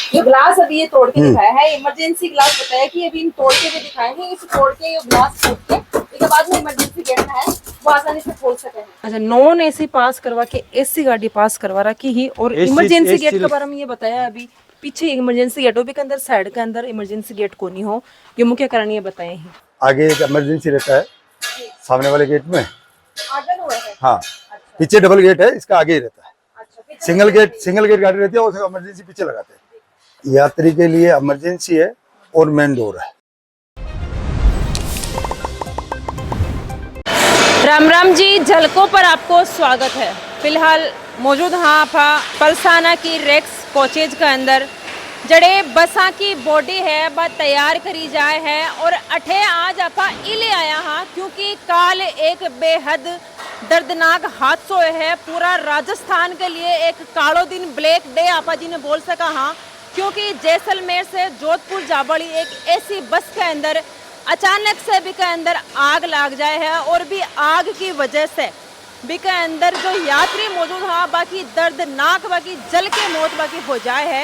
जो ग्लास अभी ये तोड़ के दिखाया है, इमरजेंसी ग्लास बताया कि अभी इन तोड़ के भी दिखाएंगे, इसे तोड़ के ये ग्लास फूट के इसके बाद में इमरजेंसी गेट है वो आसानी से खोल सके। अच्छा, नॉन एसी पास करवा के एसी गाड़ी पास करवा रखी ही, और इमरजेंसी गेट के बारे में ये बताया अभी पीछे इमरजेंसी गेट हो भी के अंदर साइड के अंदर इमरजेंसी गेट को नहीं हो, ये मुख्य कारण ये बताए हैं। आगे एक इमरजेंसी रहता है सामने वाले गेट में, आगे हुआ है। हाँ अच्छा। पीछे डबल गेट है, इसका आगे ही रहता है। अच्छा, सिंगल गेट गाड़ी रहती है, उसे इमरजेंसी पीछे लगाते हैं। यात्री के लिए इमरजेंसी है और मेन डोर है। राम राम जी, झलकों पर आपको स्वागत है। फिलहाल मौजूद हाँ आपा पलसाना की रेक्स कोचेज के अंदर जड़े बसा की बॉडी है वह तैयार करी जाए है, और अठे आज आपा इले आया हाँ क्योंकि काल एक बेहद दर्दनाक हादसा है। पूरा राजस्थान के लिए एक कालो दिन, ब्लैक डे आपा जी ने बोल सका हाँ, क्योंकि जैसलमेर से जोधपुर जाबड़ी एक ऐसी बस के अंदर अचानक से भी के अंदर आग लग जाए है, और भी आग की वजह से भी के अंदर जो यात्री मौजूद है बाकी दर्दनाक बाकी जल के मौत बाकी हो जाए है।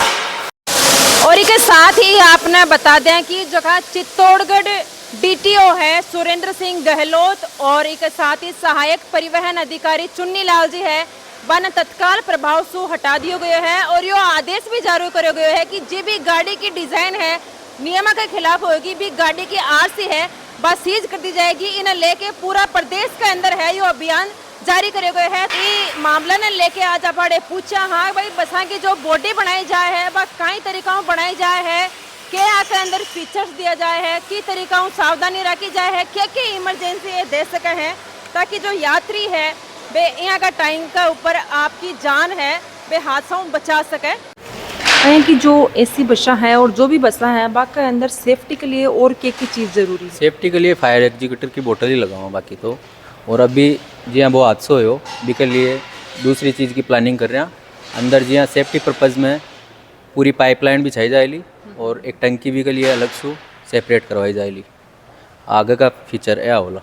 और इसके साथ ही आपने बता दें कि जो चित्तौड़गढ़ डीटीओ है सुरेंद्र सिंह गहलोत, और इसके साथ ही सहायक परिवहन अधिकारी चुन्नी लाल जी है, वन तत्काल प्रभाव से हटा दिया गया है, और यो आदेश भी जारी करो गया है कि जो भी गाड़ी की डिजाइन है नियम के खिलाफ होगी, भी गाड़ी की आरसी है बस सीज कर दी जाएगी। इन्हें लेके पूरा प्रदेश के अंदर है यो अभियान जारी करे गए है। ये मामला ने लेके आज आप पूछा हाँ भाई बसा की जो बॉडी बनाई जाए है वह कई तरीका बनाई जाए है, क्या के अंदर फीचर्स दिया जाए है, की तरीका सावधानी रखी जाए है, क्या इमरजेंसी दे सके हैं ताकि जो यात्री है वे यहाँ का टाइम का ऊपर आपकी जान है वे हादसों बचा सके। कि जो एसी बसा है और जो भी बसा है बाकी अंदर सेफ्टी के लिए और क्या चीज़ जरूरी है? सेफ्टी के लिए फायर एग्जीक्यूटर की बोतल ही लगाऊँ बाकी तो, और अभी जी हाँ वो हादसा हो भी के लिए दूसरी चीज़ की प्लानिंग कर रहे हैं। अंदर जी हाँ सेफ्टी पर्पज़ में पूरी पाइपलाइन बिछाई जाएगी, और एक टंकी भी के लिए अलग से सेपरेट करवाई जाएगी। आगे का फीचर यह होला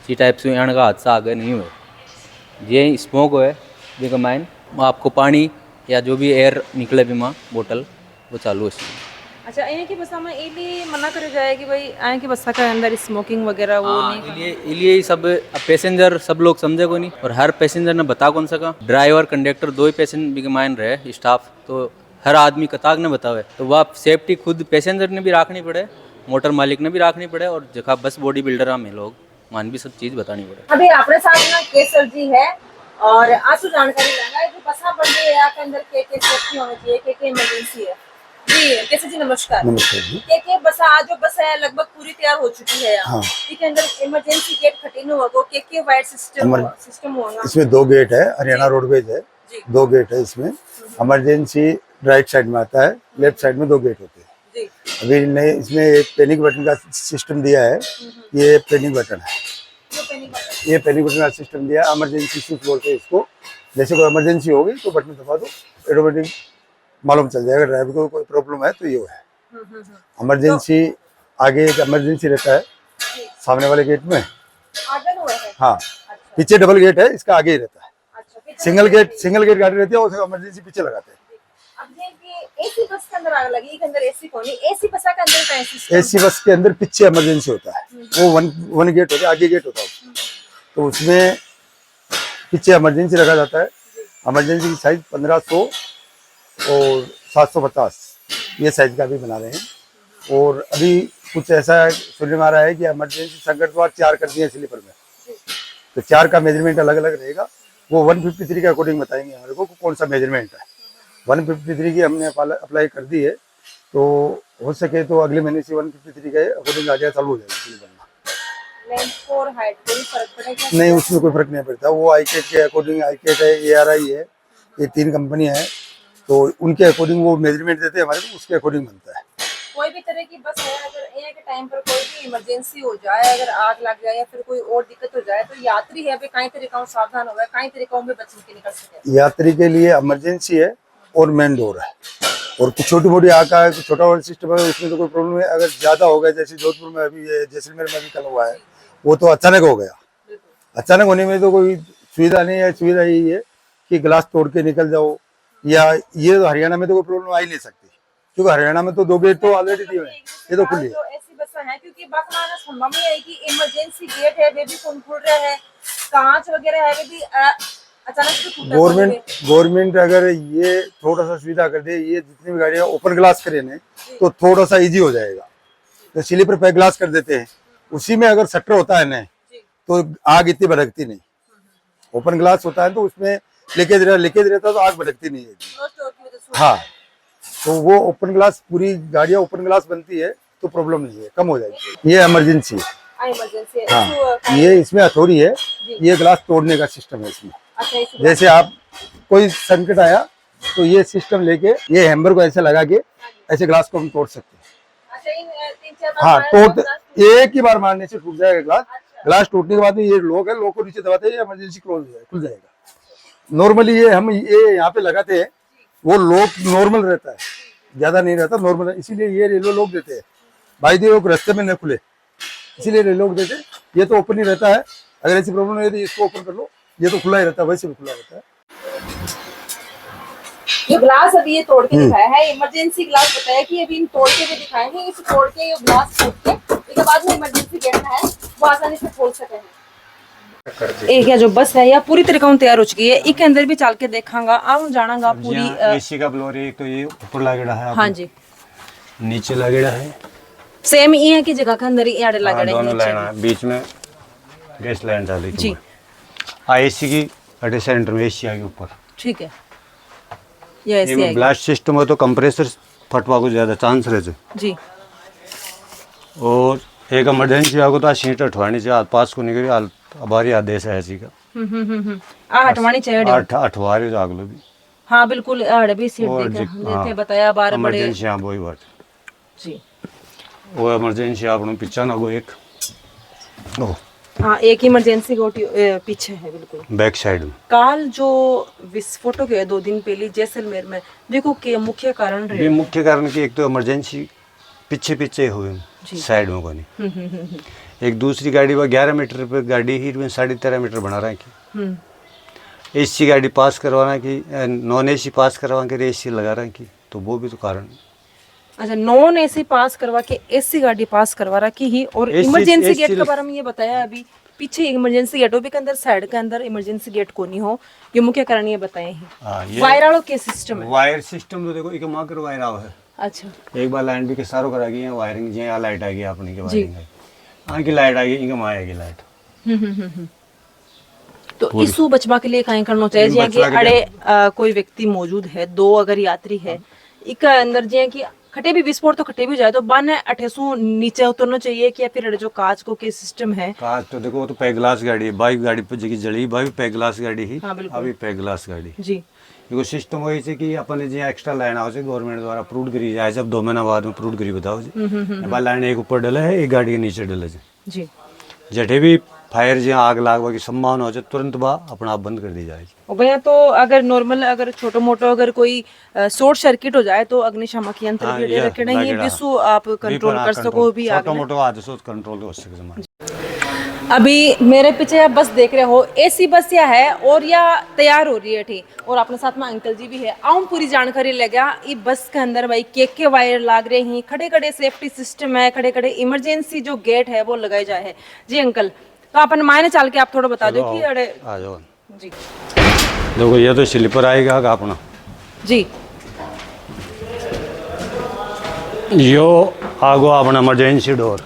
इसी टाइप से यहाँ का हादसा आगे नहीं हुए। ये स्मोक हो भी कमाइन आपको पानी या जो भी एयर निकले भी माँ बोतल वो चालू है। अच्छा, यहाँ की बसा में इली मना करे जाए कि भाई यहाँ की बसा के अंदर स्मोकिंग वगैरह वो नहीं, इसलिए सब पैसेंजर सब लोग समझे को नहीं, और हर पैसेंजर ने बता कौन सका, ड्राइवर कंडक्टर दो ही पैसेंजर भी मान रहे स्टाफ, तो हर आदमी कताक ने बतावे, तो वह सेफ्टी खुद पैसेंजर ने भी रखनी पड़े, मोटर मालिक ने भी रखनी पड़े, और जगह बस बॉडी बिल्डर हमें लोग मान भी सब चीज़ बतानी पड़े। अभी अपने साथ ना केसर जी है और आंसू जानकारी लेना है कि बसा बन रही है के अंदर के सेफ्टी होनी चाहिए, के इमरजेंसी है जी। केसर जी नमस्कार। नमस्कार जी। के बसा आज जो बस है लगभग पूरी तैयार हो चुकी है यहाँ, इसके अंदर इमरजेंसी गेट खटीन होगा, के वाइड सिस्टम होगा। इसमें दो गेट है, हरियाणा रोडवेज है, दो गेट है इसमें। इमरजेंसी राइट साइड में आता है, लेफ्ट साइड में दो गेट होते हैं जी। अभी नए इसमें एक पैनिक बटन का सिस्टम दिया है, ये पैनिक बटन है, ये पैनिक बटन का सिस्टम दिया है। इमरजेंसी स्विच बोलते हैं इसको, जैसे कोई इमरजेंसी होगी तो बटन दबा दो, ऑटोमेटिक मालूम चल जाएगा ड्राइवर को कोई प्रॉब्लम है तो ये है। इमरजेंसी आगे एक इमरजेंसी रहता है सामने वाले गेट में, हाँ पीछे डबल गेट है, इसका आगे ही रहता है। सिंगल गेट गाड़ी रहती है, उसे इमरजेंसी पीछे लगाते हैं। एसी बस के अंदर आग लगी, के अंदर एसी कौन है? एसी बस के अंदर का सिस्टम, एसी बस के अंदर पीछे इमरजेंसी होता है, वो वन गेट होता है, आगे गेट होता है, तो उसमें पीछे इमरजेंसी रखा जाता है। इमरजेंसी की साइज 1500 और 750 ये साइज का भी बना रहे हैं। और अभी कुछ ऐसा सुनने में आ रहा है कि इमरजेंसी संकटवार 4 कर दिए स्लीपर में, तो 4 का मेजरमेंट अलग अलग रहेगा, वो 153 के अकॉर्डिंग बताएंगे हमारे को कौन सा मेजरमेंट है। 153 की हमने अप्लाई कर दी है, तो हो सके तो अगले महीने से 153 के अकॉर्डिंग आ जाए, चालू हो जाएगा। लेंथ और हाइट कोई फर्क पड़ेगा? नहीं, उसमें कोई फर्क नहीं पड़ता, वो आईकेट के अकॉर्डिंग, आईकेट है, ARI है, ये 3 कंपनियां हैं, तो उनके अकॉर्डिंग वो मेजरमेंट देते हैं हमारे को, उसके अकॉर्डिंग बनता है। कोई भी तरह की बस है, अगर यहाँ के टाइम पर कोई भी इमरजेंसी हो जाए, अगर आग लग जाए या फिर कोई और दिक्कत हो जाए, तो यात्री है कई तरीकों सावधान हो गए, कई तरीकों में बच के निकल सके। यात्री के लिए इमरजेंसी है और मेन डोर है, और कुछ छोटी मोटी आग का छोटा वाला सिस्टम है, उसमें तो कोई प्रॉब्लम है। अगर ज्यादा हो गया, जैसे जोधपुर में अभी जैसलमेर में भी कल हुआ है, वो तो अचानक हो गया। अचानक होने में तो कोई सुविधा नहीं है, सुविधा यही है कि ग्लास तोड़ के निकल जाओ, या ये तो हरियाणा में तो कोई प्रॉब्लम आ ही नहीं सकती, क्योंकि हरियाणा में तो 2 गेट तो ऑलरेडी दिए हुए हैं, ये तो खुली है। जो ऐसी बसें हैं क्योंकि बस माना संभव नहीं है कि इमरजेंसी गेट है वे भी खुल रहे हैं, कांच वगैरह है वे भी अचानक से टूटा गवर्नमेंट अगर ये थोड़ा सा सुविधा कर दे, ये जितनी भी गाड़ियां ओपन ग्लास करें ना तो थोड़ा सा इजी हो जाएगा। तो स्लीपर पैक ग्लास कर देते हैं, उसी में अगर शटर होता है ना तो आग इतनी भड़कती नहीं। ओपन ग्लास होता है तो उसमें लीकेज रहता है तो आग भड़कती नहीं है। हाँ, तो वो ओपन ग्लास, पूरी गाड़ियां ओपन ग्लास बनती है तो प्रॉब्लम नहीं है, कम हो जाएगी। ये इमरजेंसी है। इमरजेंसी है। हाँ, ये इसमें हथौड़ी है, ये ग्लास तोड़ने का सिस्टम है इसमें। अच्छा, जैसे आप कोई संकट आया तो ये सिस्टम लेके ये हैमर को ऐसे लगा के ऐसे ग्लास को हम तोड़ सकते हैं। हाँ, एक ही बार मारने से टूट जाएगा ग्लास। ग्लास टूटने के बाद में ये लॉक है, लॉक को नीचे दबाते हैं, इमरजेंसी क्लोज खुल जाएगा। नॉर्मली ये हम ये यहाँ पे लगाते हैं, वो लॉक नॉर्मल रहता है, ज्यादा नहीं रहता, नॉर्मल है। इसीलिए ये रेलवे लोग देते हैं भाई दी लोग रास्ते में न खुले, इसीलिए रेलवे लोग देते हैं। ये तो ओपन ही रहता है, अगर ऐसी प्रॉब्लम नहीं है तो इसको ओपन कर लो, ये तो खुला ही रहता है, वैसे भी खुला रहता है। जो ग्लास अभी ये तोड़ के दिखाया है, इमरजेंसी ग्लास बताया कि अभी इन तोड़ के भी दिखाएंगे, इसे तोड़ के ये ग्लास फूट के इसके बाद में इमरजेंसी गेट है वो आसानी से खोल सके हैं। एक या जो बस है या पूरी तरीके तैयार हो चुकी है, इसके अंदर भी चल के देखांगा, आऊं जानांगा पूरी एसी का फ्लोर है, तो ये ऊपर लागेड़ा है, हाँ जी नीचे लागेड़ा है, सेम ये है कि जगह के अंदर ही आड़े लागेड़े हैं, दोनों लाइन है, बीच में गैस लाइन डाली जी। एसी की अटे सेंटर में एसी आ गई ऊपर। ठीक है, ये ऐसे ये है ब्लास्ट सिस्टम है तो कंप्रेसर फटवा को ज्यादा चांस रहे जी। और एक इमरजेंसी आगो तो सीट अठवानी चाहिए, हाथ पास को निकली हमारी आदेश है ऐसी का हटवानी चाहिए अठवारी जाग लो भी। हाँ बिल्कुल, आड़े भी सीट और देते बताया बार बड़े इमरजेंसी हाँ वही बात जी। वो इमरजेंसी आप पीछा ना गो एक ओ हाँ, एक इमरजेंसी गोटी पीछे है बिल्कुल बैक साइड में। काल जो विस्फोट हो गया 2 दिन पहले जैसलमेर में, देखो के मुख्य कारण रहे। ये मुख्य कारण की एक तो इमरजेंसी पीछे पीछे हुए साइड में कोनी, एक दूसरी गाड़ी वो 11 मीटर पे गाड़ी ही 13.5 मीटर बना रहा है कि एसी गाड़ी पास करवाना की, नॉन एसी पास करवा के एसी लगा रहा है कि, तो वो भी तो कारण। अच्छा, नॉन एसी पास करवा के एसी गाड़ी पास करवा रखी ही, और इमरजेंसी गेट के बारे में ये बताया अभी पीछे इमरजेंसी गेट हो भी के अंदर साइड के अंदर इमरजेंसी गेट को नहीं हो, ये मुख्य कारण ये बताए हैं। वायरालो के सिस्टम है, वायर सिस्टम तो देखो एक मां कर वायर आओ है। अच्छा, एक बार लाइन भी के सारो करा गई है वायरिंग, जे आ लाइट आ गई अपनी के वायरिंग है, हां की लाइट आ गई, इनके मां आएगी लाइट। तो इसू बचवा के लिए काहे करना चाहिए जे कि अड़े कोई व्यक्ति मौजूद है, 2 अगर यात्री है, इक अंदर जे कि खटे भी विस्फोट तो खटे भी जाए तो बन अठेसू नीचे उतरना चाहिए कि, या फिर जो कांच को के सिस्टम है। कांच तो देखो वो तो पैक ग्लास गाड़ी है, बाइक गाड़ी पे जगह जली बाइक पैक ग्लास गाड़ी ही। हाँ, बिल्कुल। अभी पैक ग्लास गाड़ी जी। देखो सिस्टम वही से कि अपन जे एक्स्ट्रा लाइन आओ से गवर्नमेंट द्वारा अप्रूव करी जाए, जब 2 महीना बाद में अप्रूव करी बताओ जी। बा लाइन एक ऊपर डले है, एक गाड़ी के नीचे डले जी। जठे भी फायर जे आग लागवा की संभावना हो जाए तुरंत बा अपना आप बंद कर दी जाए। और भैया तो अगर नॉर्मल अगर छोटो मोटो अगर कोई शॉर्ट सर्किट हो जाए तो अग्निशामक यंत्र भी दे रखे नहीं है, जिसको आप कंट्रोल कर सको भी आग छोटा मोटो हादसों कंट्रोल हो सके। अभी मेरे पीछे आप बस देख रहे हो, एसी बस या है और या तैयार हो रही है ठीक, और अपने साथ में अंकल जी भी है। आऊं पूरी जानकारी ले गया ये बस के अंदर भाई के वायर लाग रहे हैं, खड़े खड़े सेफ्टी सिस्टम है, खड़े खड़े इमरजेंसी जो गेट है वो लगाए जाए है। जी अंकल, तो अपन मायने चल के आप थोड़ा बता दो कि अरे आ जाओ जी। देखो ये तो स्लीपर आएगा अपना जी, यो आगो अपना इमरजेंसी डोर,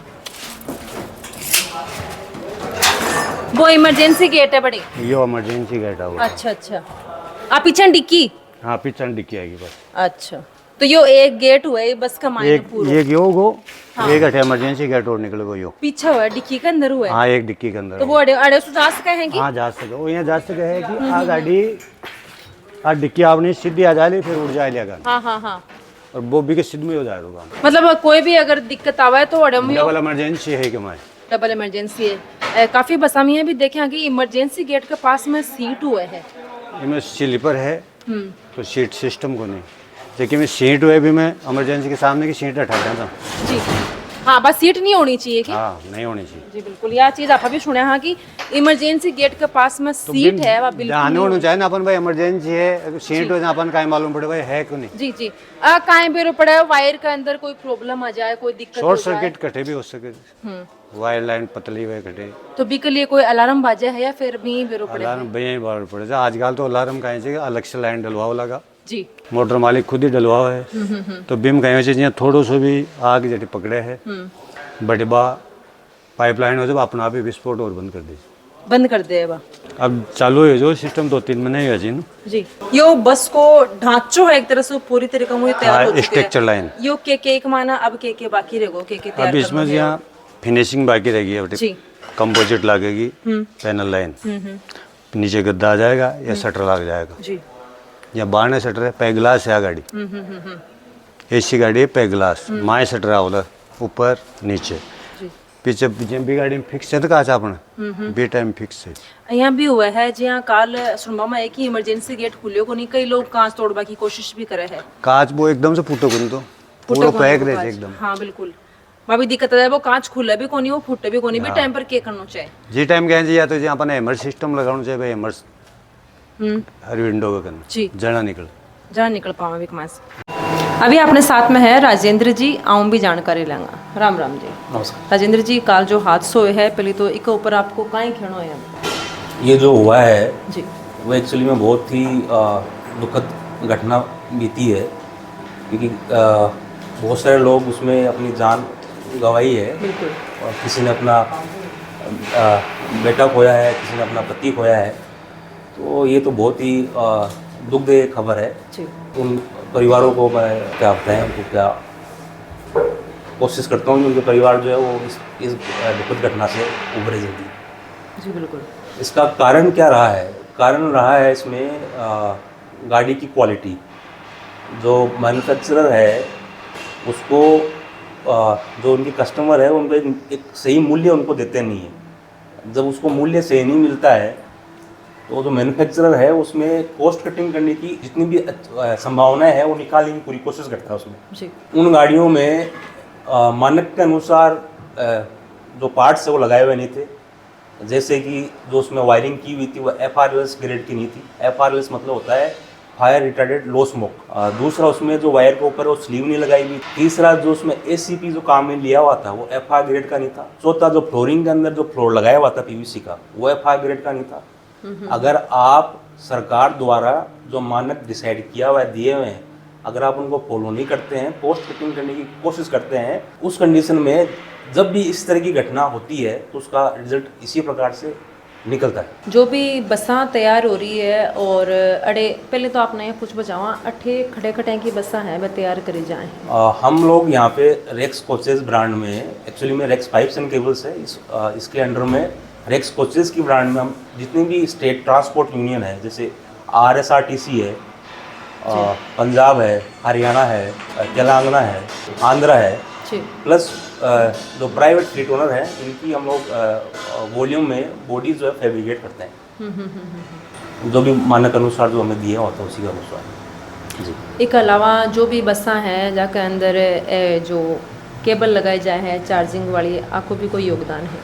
वो इमरजेंसी गेट है बड़ी। यो इमरजेंसी गेट आओ। अच्छा अच्छा, आप पीछे डिक्की। हाँ पीछे डिक्की आएगी बस। अच्छा, तो यो एक गेट हुआ है बस का मायने पूरा। एक यो गो एक अठे इमरजेंसी गेट और निकल गो यो पीछे हुआ है डिक्की के अंदर हुआ है। हाँ एक डिक्की के अंदर। तो वो अड़े अड़े से जा सके हैं कि? हाँ जा सके, वो यहाँ जा सके है कि आ गाड़ी आ डिक्की आपने सीधी आ जाए फिर उड़ जाए लेगा। हाँ हाँ हाँ, और वो भी के सीध में हो जाएगा। मतलब कोई भी अगर दिक्कत आवा है तो अड़े में डबल इमरजेंसी है कि माए डबल इमरजेंसी है। काफी बसा में भी देखे कि इमरजेंसी गेट के पास में सीट हुए है, इनमें स्लीपर है तो सीट सिस्टम को नहीं, लेकिन मैं सीट हुए भी मैं इमरजेंसी के सामने की सीट हटा था जी। हाँ बस सीट नहीं होनी चाहिए कि हाँ नहीं होनी चाहिए। जी बिल्कुल यह चीज आप भी सुने हाँ कि इमरजेंसी गेट के पास में सीट है वह बिल्कुल ध्यान नहीं होना चाहिए ना अपन भाई इमरजेंसी है सीट हो अपन का मालूम पड़े भाई है क्यों नहीं। जी जी काहे बेरो पड़ा वायर के अंदर कोई प्रॉब्लम आ जाए कोई दिक्कत हो शॉर्ट जाए सर्किट कटे भी हो सके, वायर लाइन पतली हुए कटे तो बी के लिए कोई अलार्म बाजे है या फिर भी बेरो पड़े अलार्म भैया बाहर पड़े जा आजकल तो अलार्म कहीं चाहिए अलग से लाइन डलवाओ लगा जी मोटर मालिक खुद ही डलवाओ है तो बिम कहीं चाहिए थोड़ो सो भी आग जटी पकड़े है बटबा पाइपलाइन हो जब अपना आप ही विस्फोट और बंद कर दीजिए बंद कर दे बा अब चालू है जो सिस्टम 2-3 महीने हुआ जी जी यो बस को ढांचो है एक तरह से पूरी तरीके से तैयार हो चुके स्ट्रक्चर लाइन यो के एक माना अब के बाकी रहेगो के तैयार अब इसमें यहाँ फिनिशिंग बाकी रहेगी अब जी कंपोजिट लगेगी पैनल लाइन नीचे गद्दा आ जाएगा या शटर लग जाएगा जी या बारने शटर है पै ग्लास है गाड़ी एसी गाड़ी है पै ग्लास माए शटर आवला ऊपर नीचे जी पीछे पीछे भी गाड़ी में फिक्स है तो कहा अपने बी टाइम फिक्स है यहाँ भी हुआ है जी हाँ काल सुनवा में है कि इमरजेंसी गेट खुलियो को नहीं कई लोग कांच तोड़वा की कोशिश भी करे है कांच वो एकदम से फूटो करूँ तो पूरा पैक रहे थे एकदम हाँ बिल्कुल वहाँ भी दिक्कत है वो कांच खुला भी कोनी वो फूटे भी कोनी भी टाइम पर के करना चाहिए जी टाइम कहें या तो जी अपन एमर सिस्टम लगाना चाहिए भाई एमर हर विंडो का करना जी जना निकल जहाँ निकल पावा भी कमास अभी अपने साथ में है राजेंद्र जी आऊँ भी जानकारी लेंगा राम राम जी नमस्कार। राजेंद्र जी काल जो हादसा हुए है पहले तो एक ऊपर आपको कहीं खेणो है ये जो हुआ है जी वो एक्चुअली में बहुत ही दुखद घटना बीती है क्योंकि बहुत सारे लोग उसमें अपनी जान गंवाई है बिल्कुल और किसी ने अपना बेटा खोया है किसी ने अपना पति खोया है तो ये तो बहुत ही दुखदायी खबर है। जी उन परिवारों को मैं क्या बताएं उनको क्या कोशिश करता हूँ कि उनके परिवार जो है वो इस दुखद घटना से उभरे जल्दी। जी बिल्कुल इसका कारण क्या रहा है? कारण रहा है इसमें गाड़ी की क्वालिटी। जो मैन्युफैक्चरर है उसको जो उनके कस्टमर है उनको एक सही मूल्य उनको देते नहीं है। जब उसको मूल्य सही नहीं मिलता है तो जो मैन्युफैक्चरर है उसमें कॉस्ट कटिंग करने की जितनी भी संभावनाएं है वो निकालने की पूरी कोशिश करता है उसमें। जी उन गाड़ियों में मानक के अनुसार जो पार्ट्स है वो लगाए हुए नहीं थे। जैसे कि जो उसमें वायरिंग की हुई थी वो FRLS ग्रेड की नहीं थी। FRLS मतलब होता है फायर रिटार्डेड लो स्मोक। दूसरा उसमें जो वायर के ऊपर वो स्लीव नहीं लगाई हुई। तीसरा जो उसमें ACP जो काम में लिया हुआ था वो FR ग्रेड का नहीं था। चौथा जो फ्लोरिंग के अंदर जो फ्लोर लगाया हुआ था PVC का वो FR ग्रेड का नहीं था। अगर आप सरकार द्वारा जो मानक डिसाइड किया हुआ है दिए हुए हैं अगर आप उनको फॉलो नहीं करते हैं पोस्ट कटिंग करने की कोशिश करते हैं उस कंडीशन में जब भी इस तरह की घटना होती है तो उसका रिजल्ट इसी प्रकार से निकलता है। जो भी बसा तैयार हो रही है और अड़े पहले तो आपने कुछ बचावा अठे खड़े खटे की बसा है वह तैयार करी जाए। हम लोग यहाँ पे रेक्स कोचेस ब्रांड में एक्चुअली में रेक्स पाइप्स एंड केबल्स है इसके अंडर में रेक्स कोचेस की ब्रांड में हम जितनी भी स्टेट ट्रांसपोर्ट यूनियन है जैसे RSRTC है पंजाब है हरियाणा है तेलंगाना है आंध्रा है प्लस जो प्राइवेट फ्लीट ओनर है इनकी हम लोग वॉल्यूम में बॉडी जो है फैब्रिकेट करते हैं जो भी मानक अनुसार जो हमें दिया होता है उसी के अनुसार जी। एक अलावा जो भी बसा हैं जाके अंदर जो केबल लगाई जाए है चार्जिंग वाली आपको भी कोई योगदान है?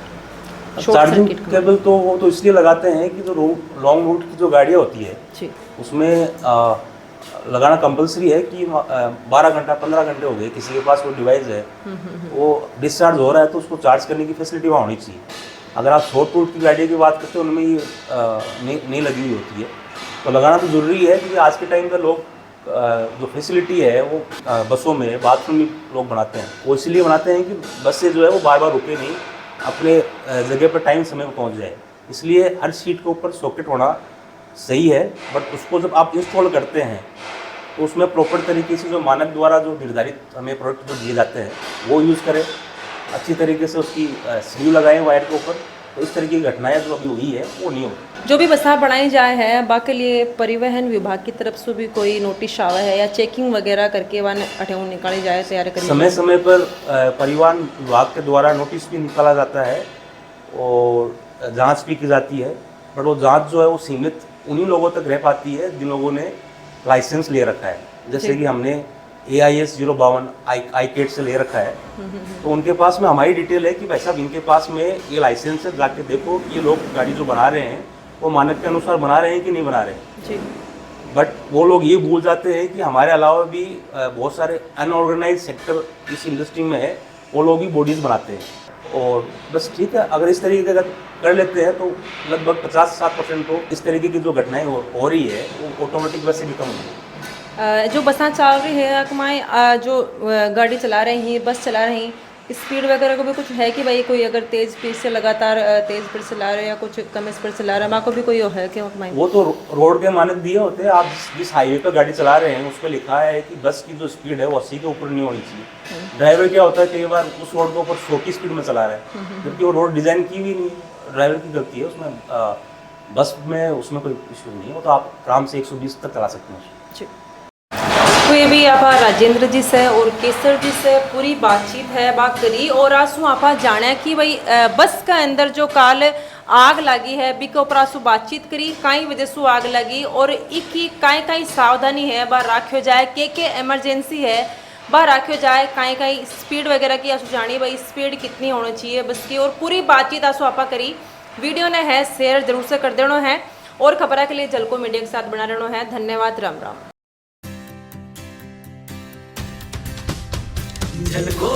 चार्जिंग केबल तो वो तो इसलिए लगाते हैं कि जो लॉन्ग रूट की जो गाड़ियाँ होती है जी उसमें लगाना कंपलसरी है कि 12 घंटा 15 घंटे हो गए किसी के पास वो डिवाइस है वो डिस्चार्ज हो रहा है तो उसको चार्ज करने की फैसिलिटी वहाँ होनी चाहिए। अगर आप शॉर्ट रूट की गाड़ी की बात करते हैं उनमें ये नहीं लगी हुई होती है तो लगाना तो ज़रूरी है क्योंकि आज के टाइम पर लोग जो फैसिलिटी है वो बसों में बाथरूम में लोग बनाते हैं। वो इसलिए बनाते हैं कि बस से जो है वो बार बार रुके नहीं अपने जगह पर टाइम समय पर पहुँच जाए। इसलिए हर सीट के ऊपर सॉकेट होना सही है बट उसको जब आप इंस्टॉल करते हैं तो उसमें प्रॉपर तरीके से जो मानक द्वारा जो निर्धारित हमें प्रोडक्ट जो दिए जाते हैं वो यूज़ करें। अच्छी तरीके से उसकी स्लीव लगाएं वायर के ऊपर तो इस तरह की घटनाएं जो अभी हुई है वो नहीं होगी। जो भी बसा बनाई जाए है बाकी लिए परिवहन विभाग की तरफ से भी कोई नोटिस आवा है या चेकिंग वगैरह करके वन अठे निकाली जाए तैयार करी समय समय पर परिवहन विभाग के द्वारा नोटिस भी निकाला जाता है और जाँच भी की जाती है बट वो जाँच जो है वो सीमित उन्हीं लोगों तक रह पाती है जिन लोगों ने लाइसेंस ले रखा है। जैसे कि हमने AIS 052 iCAT से ले रखा है, तो उनके पास में हमारी डिटेल है कि भाई साहब इनके पास में ये लाइसेंस है, जाके देखो कि ये लोग गाड़ी जो बना रहे हैं वो मानक के अनुसार बना रहे हैं कि नहीं बना रहे हैं। जी। बट वो लोग ये भूल जाते हैं कि हमारे अलावा भी बहुत सारे अनऑर्गेनाइज सेक्टर इस इंडस्ट्री में है, वो लोग ही बॉडीज़ बनाते हैं। और बस ठीक है, अगर इस तरीके का कर लेते हैं तो लगभग 50-60% तो इस तरीके की जो घटनाएं हो रही है वो ऑटोमेटिक वैसे भी कम होंगी। जो बसा चल रही है अकमाएँ, जो गाड़ी चला रही हैं, बस चला रही, स्पीड वगैरह को भी कुछ है कि भाई कोई अगर तेज़ स्पीड से लगातार तेज़ स्पीड चला रहे हैं या कुछ कम स्पीड चला रहा है, माँ को भी कोई वो है क्या अकमाएँ? वो तो रोड के मानक दिए होते हैं। आप जिस हाईवे पर गाड़ी चला रहे हैं उस पर लिखा है कि बस की जो स्पीड है वो 80 के ऊपर नहीं होनी चाहिए। ड्राइवर क्या होता है, कई बार उस रोड के ऊपर 100 की स्पीड में चला रहा है, जबकि वो रोड डिज़ाइन की हुई नहीं, ड्राइवर की गलती है उसमें। बस में उसमें कोई इशू नहीं है, वो तो आप आराम से 120 तक चला सकते हैं। जी। तो ये भी आप राजेंद्र जी से और केसर जी से पूरी बातचीत है बात करी, और आंसू आप जाने कि भाई बस का अंदर जो काल आग लगी है बिके ऊपर आंसू बातचीत करी, कई वजह से आग लगी और एक ही कई सावधानी है बाहर रखो जाए, के इमरजेंसी है बाहर रखो जाए, कई स्पीड वगैरह की आंसू जानी भाई स्पीड कितनी होनी चाहिए बस की, और पूरी बातचीत आंसू आप करी। वीडियो ने है शेयर जरूर से कर देना है, और खबर के लिए झलको मीडिया के साथ बना रहना है। धन्यवाद, राम राम। झलको